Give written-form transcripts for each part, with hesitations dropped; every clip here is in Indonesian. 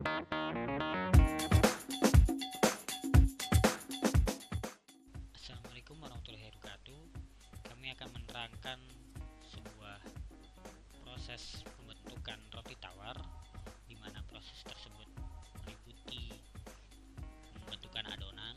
Assalamualaikum warahmatullahi wabarakatuh. Kami akan menerangkan sebuah proses pembentukan roti tawar, di mana proses tersebut meliputi pembentukan adonan,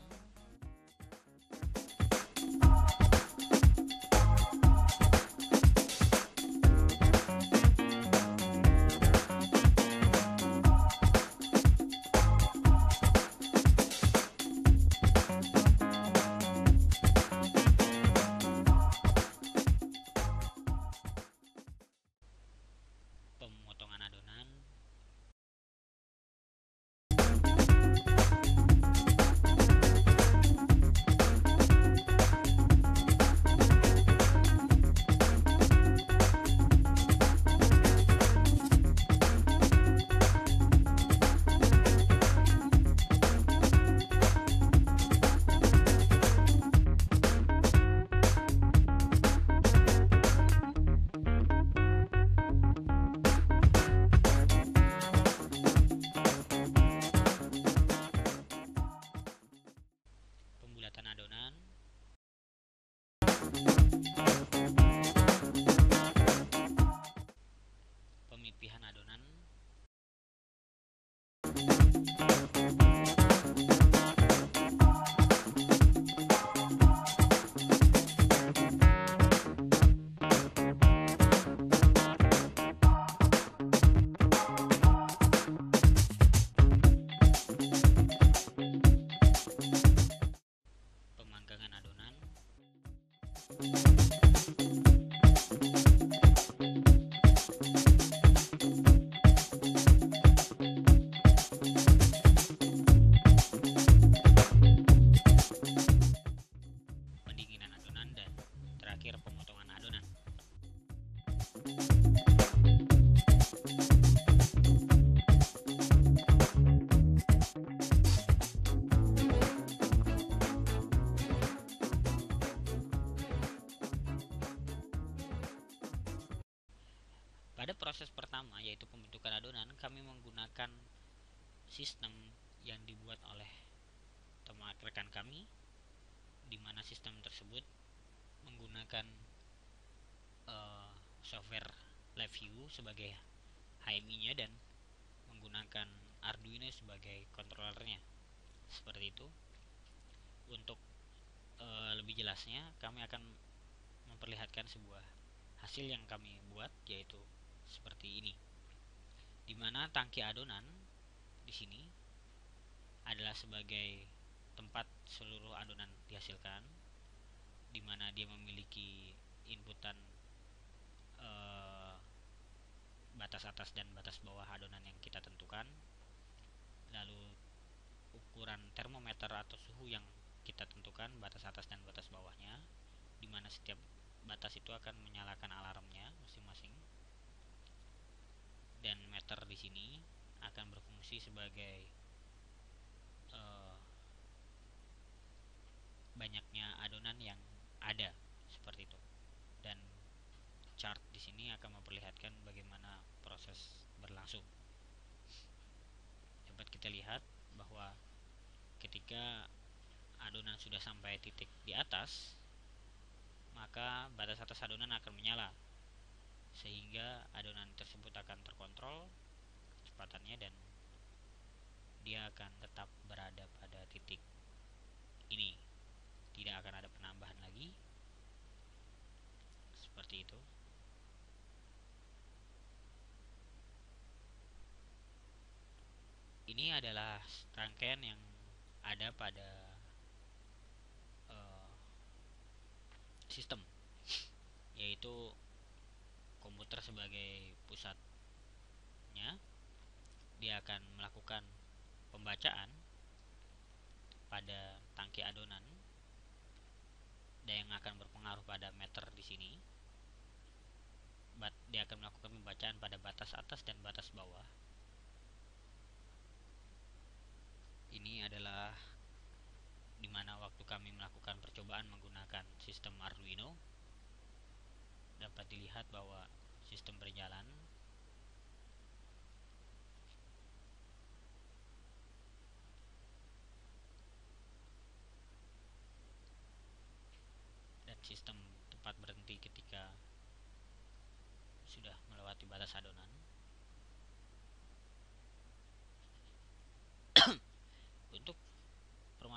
pemotongan adonan, pembulatan adonan, pemipihan adonan, pemanggangan adonan, pendinginan adonan, dan terakhir pemotongan adonan. Pada proses pertama, yaitu pembentukan adonan, kami menggunakan sistem yang dibuat oleh teman rekan kami, di mana sistem tersebut menggunakan software LiveView sebagai HMI-nya dan menggunakan Arduino sebagai controllernya. Seperti itu. Untuk lebih jelasnya, kami akan memperlihatkan sebuah hasil yang kami buat, yaitu seperti ini, di mana tangki adonan di sini adalah sebagai tempat seluruh adonan dihasilkan, di mana dia memiliki inputan batas atas dan batas bawah adonan yang kita tentukan, lalu ukuran termometer atau suhu yang kita tentukan, batas atas dan batas bawahnya, di mana setiap batas itu akan menyalakan alarmnya masing-masing, dan meter di sini akan berfungsi sebagai banyaknya adonan yang ada, seperti itu. Dan chart di sini akan memperlihatkan bagaimana proses berlangsung. Dapat kita lihat bahwa ketika adonan sudah sampai titik di atas, maka batas atas adonan akan menyala, sehingga adonan tersebut akan terkontrol kecepatannya dan dia akan tetap berada pada titik ini, tidak akan ada penambahan lagi, seperti itu. Ini adalah rangkaian yang ada pada sistem, yaitu komputer sebagai pusatnya. Dia akan melakukan pembacaan pada tangki adonan dan yang akan berpengaruh pada meter di sini. Dia akan melakukan pembacaan pada batas atas dan batas bawah. Ini adalah dimana waktu kami melakukan percobaan menggunakan sistem Arduino, dapat dilihat bahwa sistem berjalan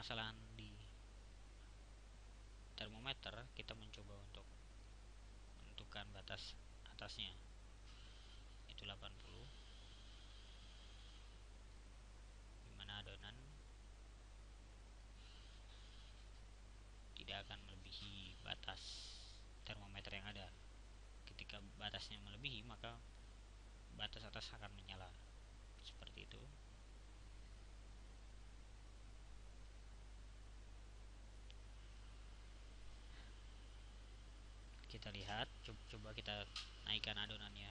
permasalahan di termometer, kita mencoba untuk menentukan batas atasnya, itu 80, dimana adonan tidak akan melebihi batas termometer yang ada. Ketika batasnya melebihi, maka batas atas akan menyala, seperti itu. Kita lihat, coba kita naikkan adonannya.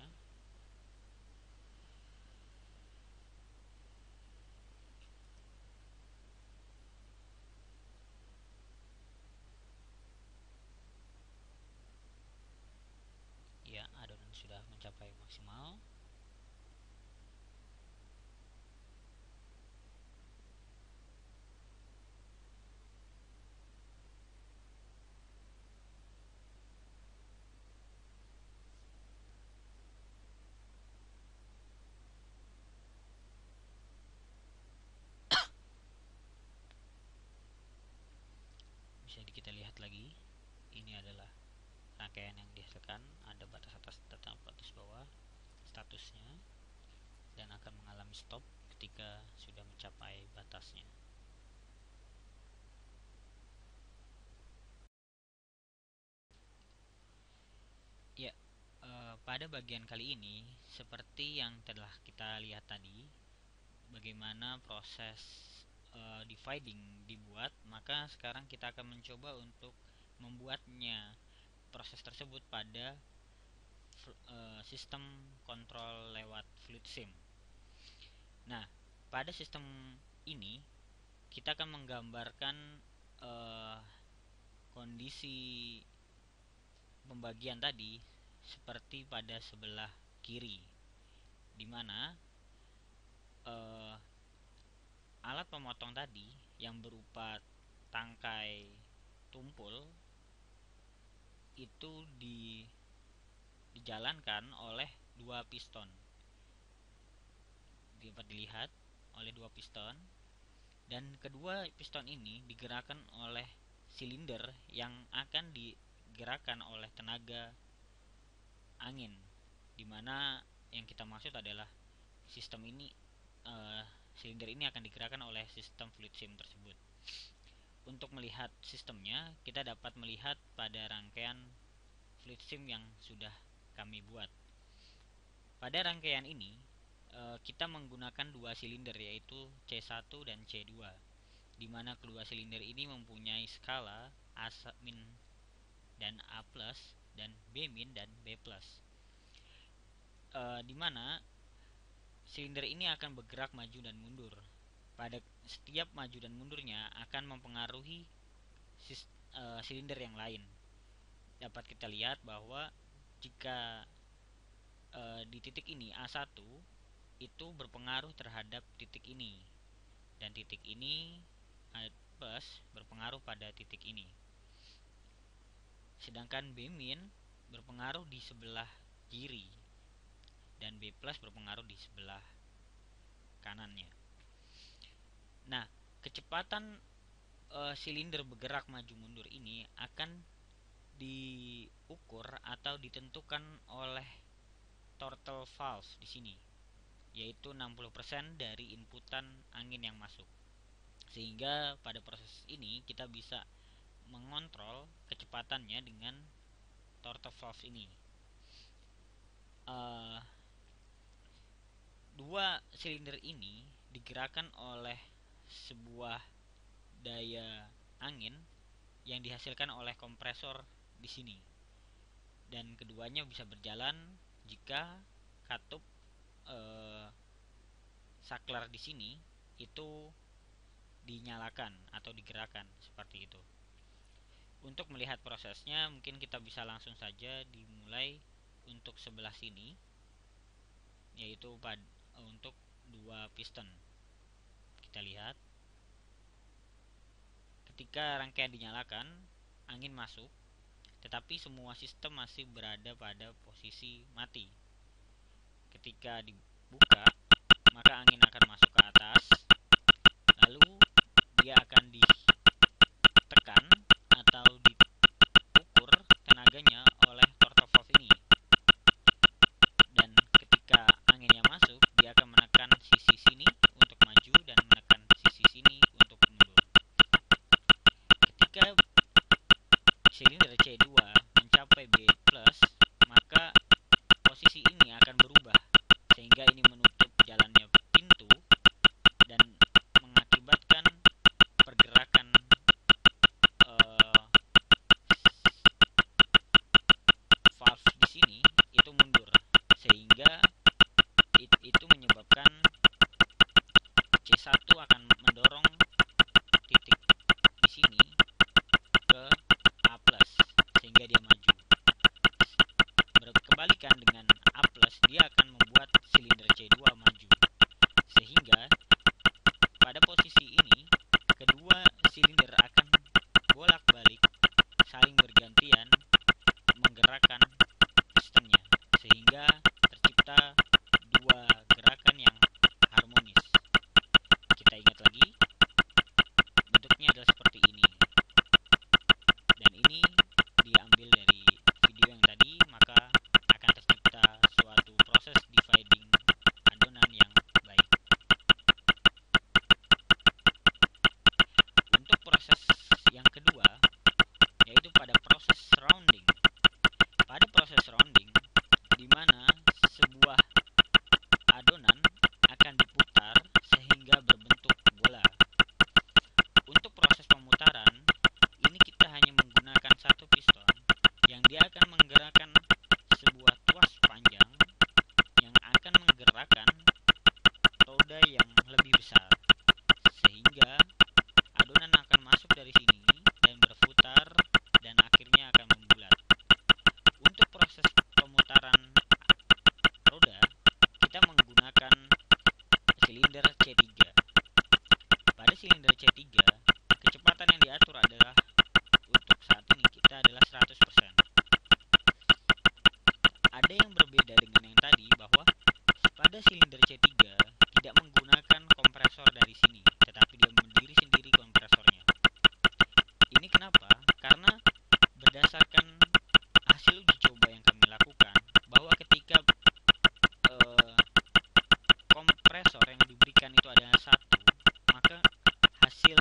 Ya, adonan sudah mencapai maksimal. Bisa kita lihat lagi, ini adalah rangkaian yang dihasilkan, ada batas atas dan batas bawah statusnya, dan akan mengalami stop ketika sudah mencapai batasnya. Ya, pada bagian kali ini seperti yang telah kita lihat tadi, bagaimana proses dividing dibuat, maka sekarang kita akan mencoba untuk membuatnya, proses tersebut pada sistem kontrol lewat fluid sim. Nah, pada sistem ini kita akan menggambarkan uh, kondisi pembagian tadi seperti pada sebelah kiri, di mana alat pemotong tadi yang berupa tangkai tumpul itu dijalankan oleh dua piston. Dapat dilihat oleh dua piston, dan kedua piston ini digerakkan oleh silinder yang akan digerakkan oleh tenaga angin, dimana yang kita maksud adalah sistem ini, silinder ini akan digerakkan oleh sistem fluid sim tersebut. Untuk melihat sistemnya, kita dapat melihat pada rangkaian fluid sim yang sudah kami buat. Pada rangkaian ini kita menggunakan dua silinder, yaitu C1 dan C2, di mana kedua silinder ini mempunyai skala A- dan A+, dan B- dan B+. Di mana silinder ini akan bergerak maju dan mundur. Pada setiap maju dan mundurnya akan mempengaruhi silinder yang lain. Dapat kita lihat bahwa jika di titik ini A1 itu berpengaruh terhadap titik ini, dan titik ini A plus berpengaruh pada titik ini, sedangkan B min berpengaruh di sebelah kiri dan B plus berpengaruh di sebelah kanannya. Nah, kecepatan silinder bergerak maju mundur ini akan diukur atau ditentukan oleh throttle valve di sini, yaitu 60% dari inputan angin yang masuk. Sehingga pada proses ini kita bisa mengontrol kecepatannya dengan throttle valve ini. Dua silinder ini digerakkan oleh sebuah daya angin yang dihasilkan oleh kompresor di sini, dan keduanya bisa berjalan jika katup saklar di sini itu dinyalakan atau digerakkan, seperti itu. Untuk melihat prosesnya, mungkin kita bisa langsung saja dimulai untuk sebelah sini, yaitu untuk dua piston. Kita lihat, ketika rangkaian dinyalakan, angin masuk, tetapi semua sistem masih berada pada posisi mati. Ketika dibuka, maka angin akan masuk ke atas, lalu dia akan C1 akan mendorong titik di sini ke A plus sehingga dia maju. Berkebalikan dengan A plus, dia akan membuat silinder C2 maju. Sehingga pada posisi ini kedua silinder akan bolak-balik saling bergantian menggerakkan pistonnya sehingga tercipta dua gerakan yang harmonis. Kita ingat lagi, bentuknya adalah seperti ini. Dan ini diambil dari video yang tadi, maka akan tercipta suatu proses dividing adonan yang baik. Untuk proses yang kedua, yaitu pada proses rounding. Pada proses rounding, di mana sebuah adonan akan diputar sehingga berbentuk bola. Untuk proses pemutaran, ini kita hanya menggunakan satu piston yang dia akan menggerakkan sebuah tuas panjang yang akan menggerakkan roda yang lebih besar, sehingga adonan akan masuk dari sini dan berputar dan akhirnya akan membulat. Untuk proses pemutaran roda, kita menggunakan silinder C3. Pada silinder C3, kecepatan yang diatur adalah untuk saat ini kita adalah 100%. Ada yang berbeda dengan yang tadi bahwa pada silinder C3 tidak menggunakan kompresor dari sini, tetapi dia berdiri sendiri kompresornya. Ini kenapa? Karena berdasarkan hasil uji coba yang kami lakukan, bahwa ketika kompresor yang diberikan itu adalah satu, maka hasil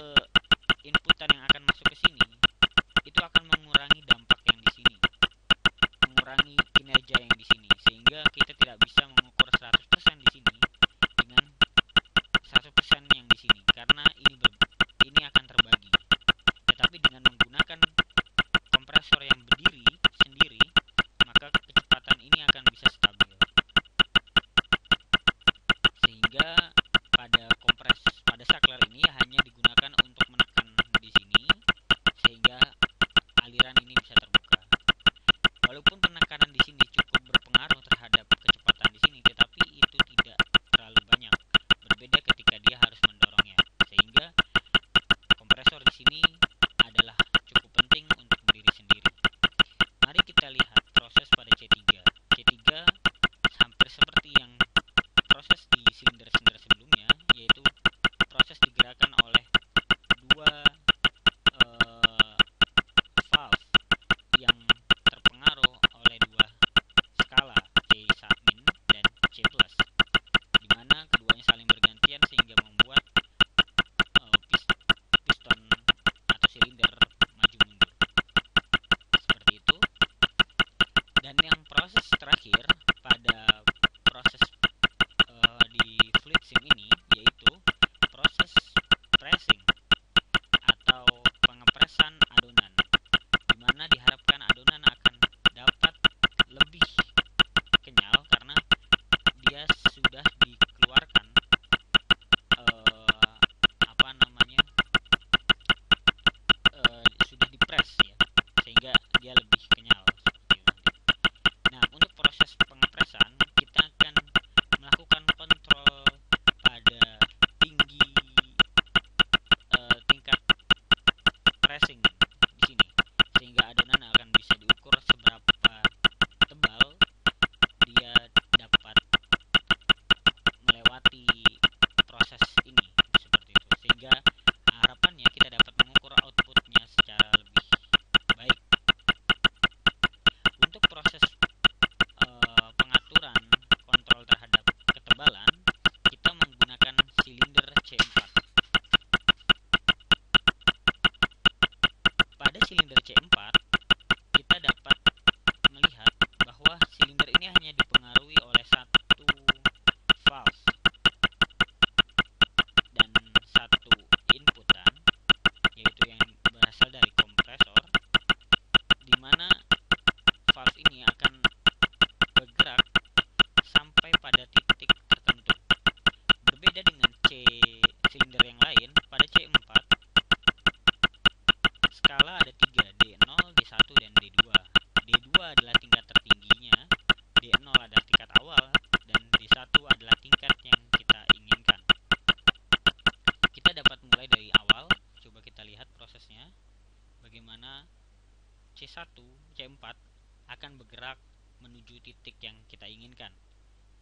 akan bergerak menuju titik yang kita inginkan,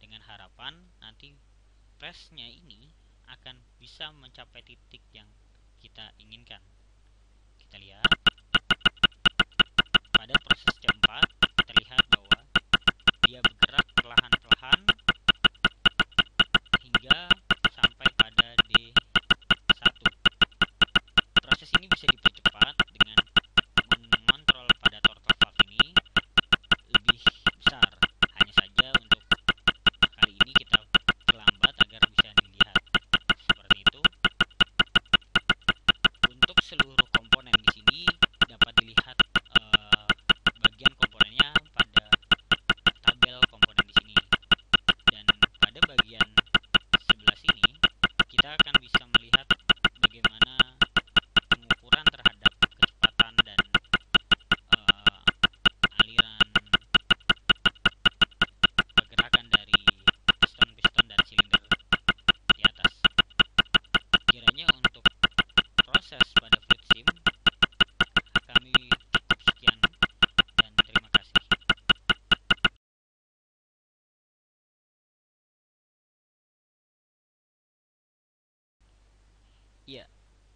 dengan harapan nanti pressnya ini akan bisa mencapai titik yang kita inginkan. Kita lihat pada proses C4 terlihat bahwa dia bergerak perlahan-lahan hingga sampai pada D1. Proses ini bisa dipercepat dengan mengontrol pada throttle valve ini lebih besar. Hanya saja untuk kali ini kita terlambat agar bisa dilihat. Seperti itu. Untuk seluruh komponen di sini dapat dilihat bagian komponennya pada tabel komponen di sini. Dan pada bagian sebelah sini kita akan bisa melihat bagaimana pengukuran terhadap kecepatan dan aliran pergerakan dari piston-piston dan silinder di atas. Kiranya untuk proses pada fluid sim kami cukup sekian dan terima kasih. Ya,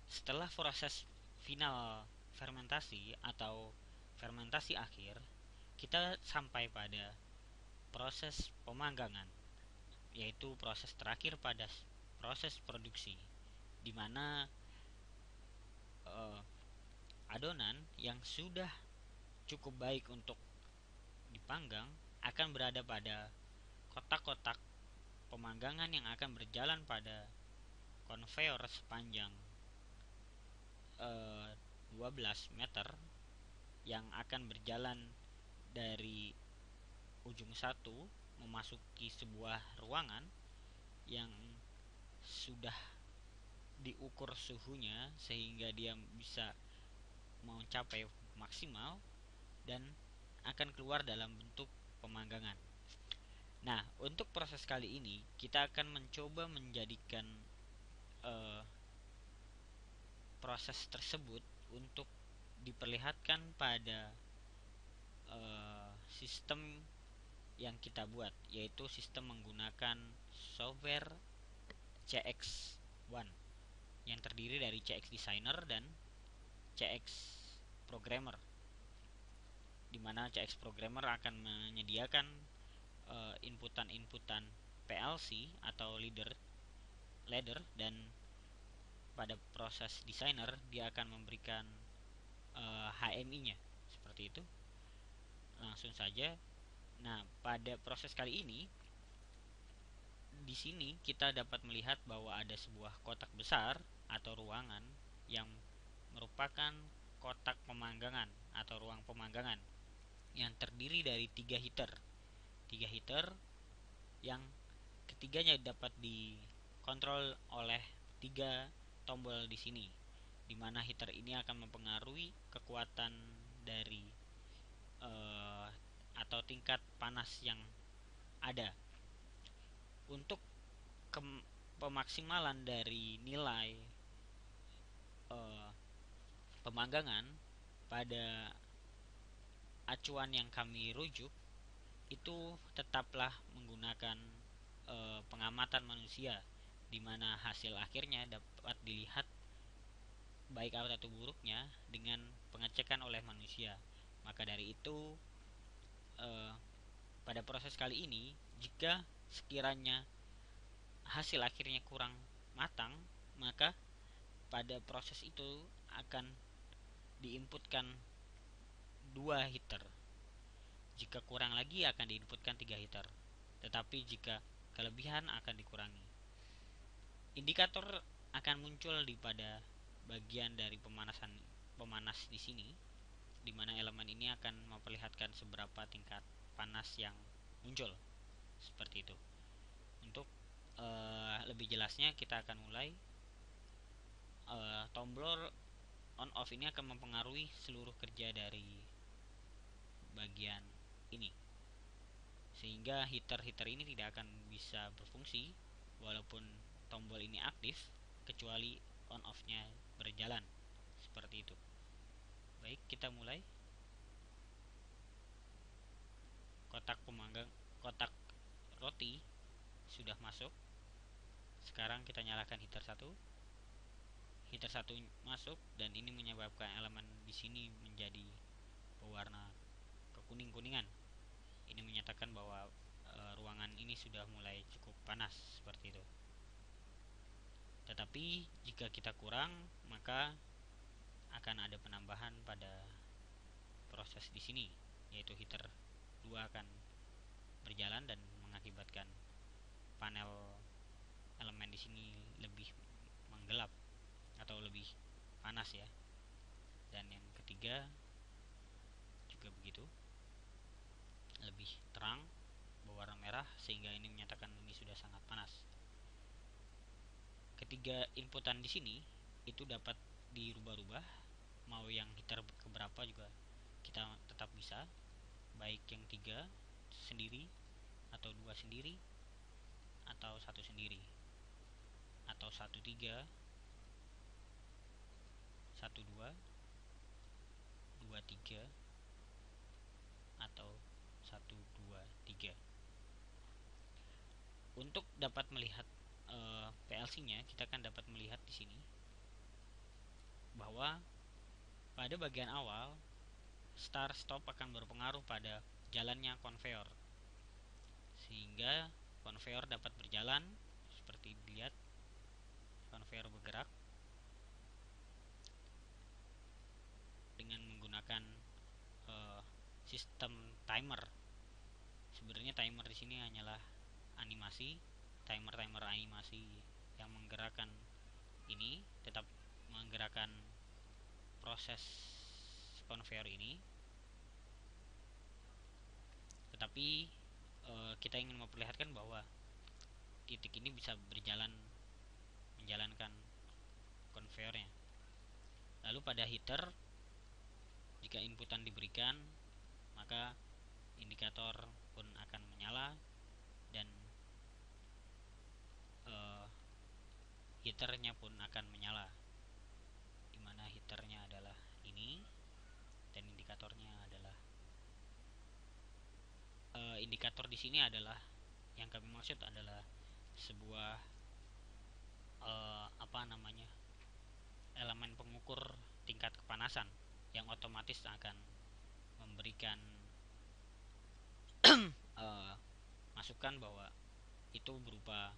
setelah proses final fermentasi atau fermentasi akhir, kita sampai pada proses pemanggangan, yaitu proses terakhir pada proses produksi, di mana adonan yang sudah cukup baik untuk dipanggang akan berada pada kotak-kotak pemanggangan yang akan berjalan pada konveyor sepanjang 12 meter yang akan berjalan dari ujung satu memasuki sebuah ruangan yang sudah diukur suhunya sehingga dia bisa mencapai maksimal dan akan keluar dalam bentuk pemanggangan. Nah, untuk proses kali ini kita akan mencoba menjadikan proses tersebut untuk diperlihatkan pada sistem yang kita buat, yaitu sistem menggunakan software CX1 yang terdiri dari CX Designer dan CX Programmer, di mana CX Programmer akan menyediakan inputan-inputan PLC atau ladder, dan pada proses designer dia akan memberikan HMI-nya seperti itu. Langsung saja. Nah, pada proses kali ini di sini kita dapat melihat bahwa ada sebuah kotak besar atau ruangan yang merupakan kotak pemanggangan atau ruang pemanggangan yang terdiri dari 3 heater. 3 heater yang ketiganya dapat dikontrol oleh 3 tombol di sini, di mana heater ini akan mempengaruhi kekuatan dari atau tingkat panas yang ada. Untuk pemaksimalan dari nilai pemanggangan pada acuan yang kami rujuk itu tetaplah menggunakan pengamatan manusia, di mana hasil akhirnya dapat dilihat baik atau buruknya dengan pengecekan oleh manusia. Maka dari itu pada proses kali ini, jika sekiranya hasil akhirnya kurang matang, maka pada proses itu akan diinputkan 2 heater. Jika kurang lagi akan diinputkan 3 heater. Tetapi jika kelebihan akan dikurangi. Indikator akan muncul di pada bagian dari pemanas di sini, di mana elemen ini akan memperlihatkan seberapa tingkat panas yang muncul. Seperti itu. Untuk lebih jelasnya kita akan mulai. Tombol on off ini akan mempengaruhi seluruh kerja dari bagian ini, sehingga heater ini tidak akan bisa berfungsi walaupun tombol ini aktif kecuali on off nya berjalan. Seperti itu. Baik, kita mulai. kotak roti sudah masuk. Sekarang kita nyalakan heater 1. Heater 1 masuk dan ini menyebabkan elemen di sini menjadi berwarna kekuning-kuningan. Ini menyatakan bahwa ruangan ini sudah mulai cukup panas seperti itu. Tetapi jika kita kurang, maka akan ada penambahan pada proses di sini, yaitu heater 2 akan berjalan dan mengakibatkan panel elemen di sini lebih menggelap atau lebih panas ya. Dan yang ketiga juga begitu, lebih terang berwarna merah, sehingga ini menyatakan ini sudah sangat panas. Ketiga inputan di sini itu dapat dirubah-rubah, mau yang heater keberapa juga kita tetap bisa, baik yang 3 sendiri atau 2 sendiri atau 1 sendiri, atau 1 3 1 2 2 3 atau 1 2 3. Untuk dapat melihat PLC-nya, kita akan dapat melihat di sini bahwa pada bagian awal start stop akan berpengaruh pada jalannya konveyor, sehingga konveyor dapat berjalan seperti dilihat. Konveyor bergerak dengan menggunakan sistem timer. Sebenarnya timer di sini hanyalah animasi, timer animasi yang menggerakkan ini, tetap menggerakkan proses konveyor ini. Tetapi kita ingin memperlihatkan bahwa titik ini bisa berjalan menjalankan konveyornya. Lalu pada heater, jika inputan diberikan, maka indikator pun akan menyala dan heaternya pun akan menyala, dimana heaternya adalah ini dan indikatornya adalah indikator di sini adalah, yang kami maksud adalah sebuah elemen pengukur tingkat kepanasan yang otomatis akan memberikan masukan bahwa itu berupa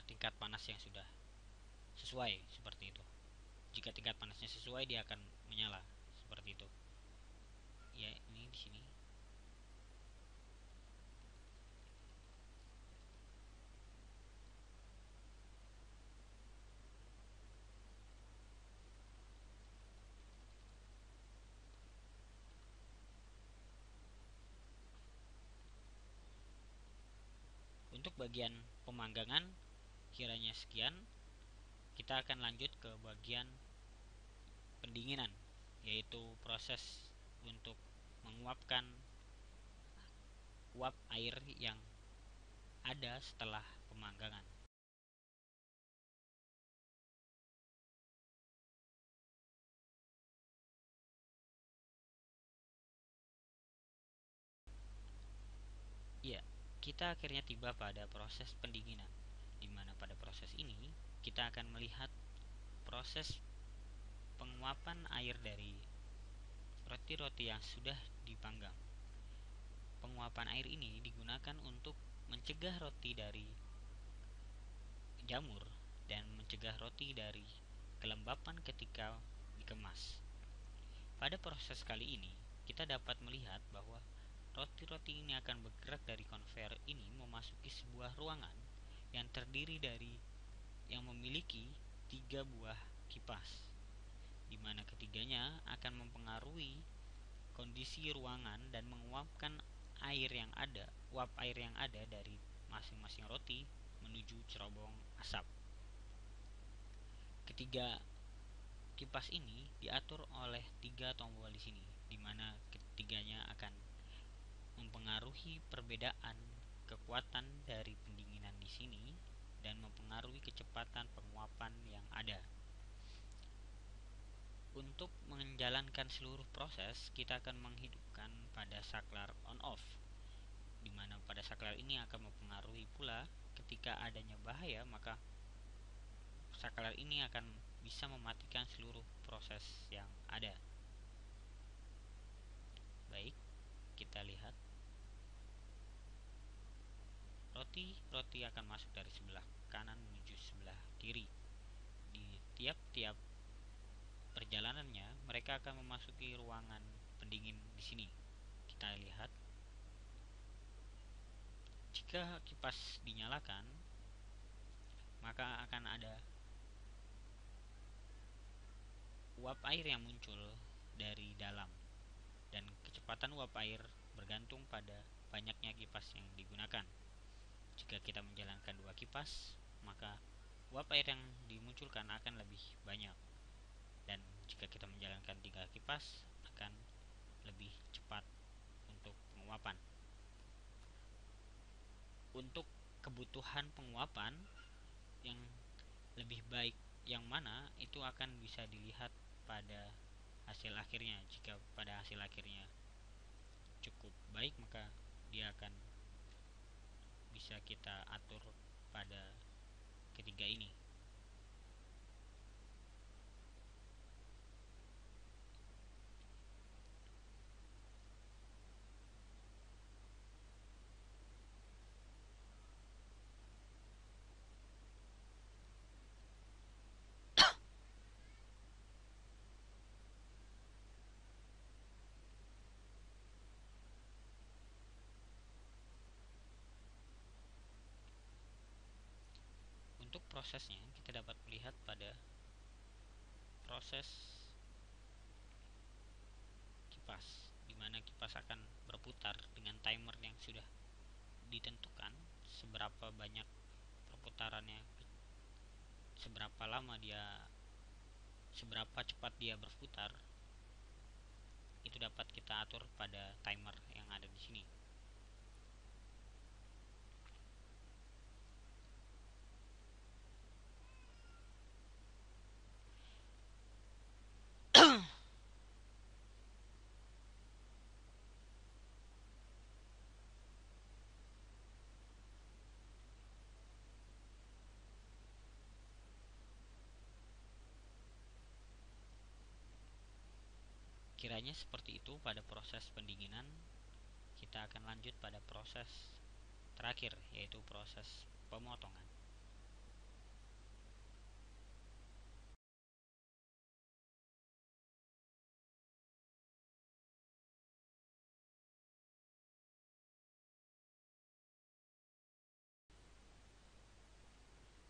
tingkat panas yang sudah sesuai, seperti itu. Jika tingkat panasnya sesuai, dia akan menyala seperti itu. Ya, ini di sini. Untuk bagian pemanggangan kiranya sekian. Kita akan lanjut ke bagian pendinginan, yaitu proses untuk menguapkan uap air yang ada setelah pemanggangan. Ya, kita akhirnya tiba pada proses pendinginan, di mana pada proses ini kita akan melihat proses penguapan air dari roti-roti yang sudah dipanggang. Penguapan air ini digunakan untuk mencegah roti dari jamur dan mencegah roti dari kelembapan ketika dikemas. Pada proses kali ini, kita dapat melihat bahwa roti-roti ini akan bergerak dari konveyor ini memasuki sebuah ruangan yang terdiri dari yang memiliki 3 buah kipas, di mana ketiganya akan mempengaruhi kondisi ruangan dan menguapkan uap air yang ada dari masing-masing roti menuju cerobong asap. Ketiga kipas ini diatur oleh 3 tombol di sini, di mana ketiganya akan mempengaruhi perbedaan kekuatan dari pendinginan di sini dan mempengaruhi kecepatan penguapan yang ada. Untuk menjalankan seluruh proses, kita akan menghidupkan pada pada saklar on off, di mana pada saklar ini akan mempengaruhi pula ketika adanya bahaya, maka saklar ini akan bisa mematikan seluruh proses yang ada. Baik, kita lihat. Roti akan masuk dari sebelah kanan menuju sebelah kiri. Di tiap-tiap perjalanannya, mereka akan memasuki ruangan pendingin di sini. Kita lihat. Jika kipas dinyalakan, maka akan ada uap air yang muncul dari dalam, dan kecepatan uap air bergantung pada banyaknya kipas yang digunakan. Jika kita menjalankan 2 kipas, maka uap air yang dimunculkan akan lebih banyak, dan jika kita menjalankan 3 kipas akan lebih cepat untuk penguapan. Untuk kebutuhan penguapan yang lebih baik yang mana, itu akan bisa dilihat pada hasil akhirnya. Jika pada hasil akhirnya cukup baik, maka dia akan bisa kita atur pada ketiga ini. Untuk prosesnya kita dapat melihat pada proses kipas, di mana kipas akan berputar dengan timer yang sudah ditentukan seberapa banyak perputarannya, seberapa lama dia, seberapa cepat dia berputar. Itu dapat kita atur pada timer yang ada di sini. Kiranya seperti itu pada proses pendinginan. Kita akan lanjut pada proses terakhir, yaitu proses pemotongan.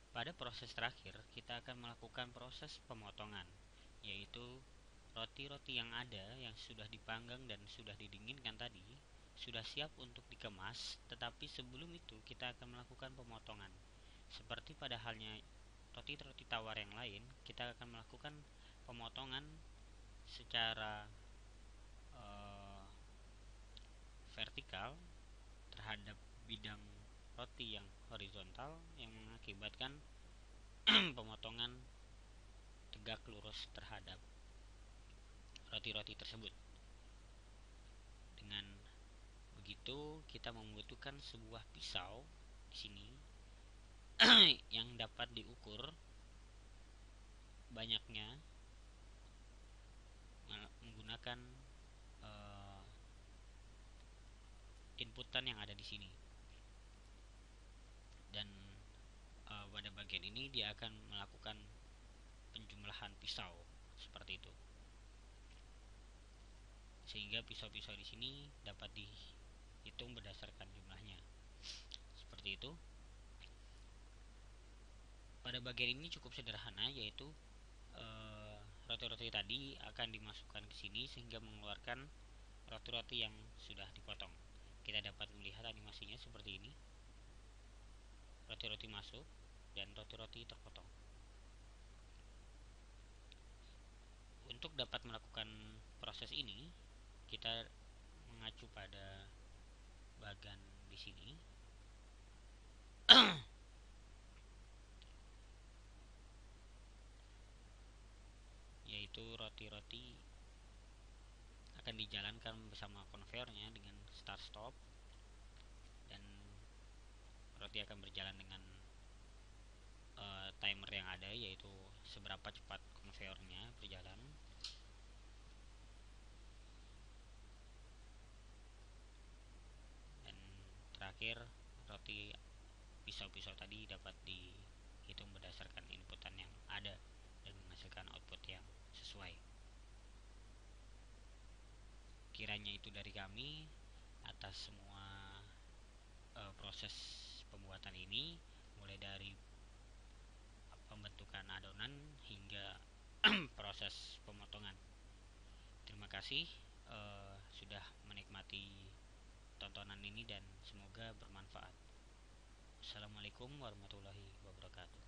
Pada proses terakhir, kita akan melakukan proses pemotongan, yaitu roti-roti yang ada yang sudah dipanggang dan sudah didinginkan tadi sudah siap untuk dikemas, tetapi sebelum itu kita akan melakukan pemotongan. Seperti pada halnya roti-roti tawar yang lain, kita akan melakukan pemotongan secara vertikal terhadap bidang roti yang horizontal, yang mengakibatkan pemotongan tegak lurus terhadap roti-roti tersebut. Dengan begitu, kita membutuhkan sebuah pisau di sini yang dapat diukur banyaknya menggunakan inputan yang ada di sini. Dan pada bagian ini dia akan melakukan penjumlahan pisau seperti itu, sehingga pisau-pisau di sini dapat dihitung berdasarkan jumlahnya. Seperti itu. Pada bagian ini cukup sederhana, yaitu roti-roti tadi akan dimasukkan ke sini sehingga mengeluarkan roti-roti yang sudah dipotong. Kita dapat melihat animasinya seperti ini. Roti-roti masuk dan roti-roti terpotong. Untuk dapat melakukan proses ini, kita mengacu pada bagan di sini. Yaitu roti-roti akan dijalankan bersama konveyornya dengan start stop, dan roti akan berjalan dengan timer yang ada, yaitu seberapa cepat konveyornya berjalan. Dan terakhir, roti pisau-pisau tadi dapat dihitung berdasarkan inputan yang ada dan menghasilkan output yang sesuai. Kiranya itu dari kami atas semua proses pembuatan ini, mulai dari pembentukan adonan hingga proses pemotongan. Terima kasih sudah menikmati tontonan ini dan semoga bermanfaat. Assalamualaikum warahmatullahi wabarakatuh.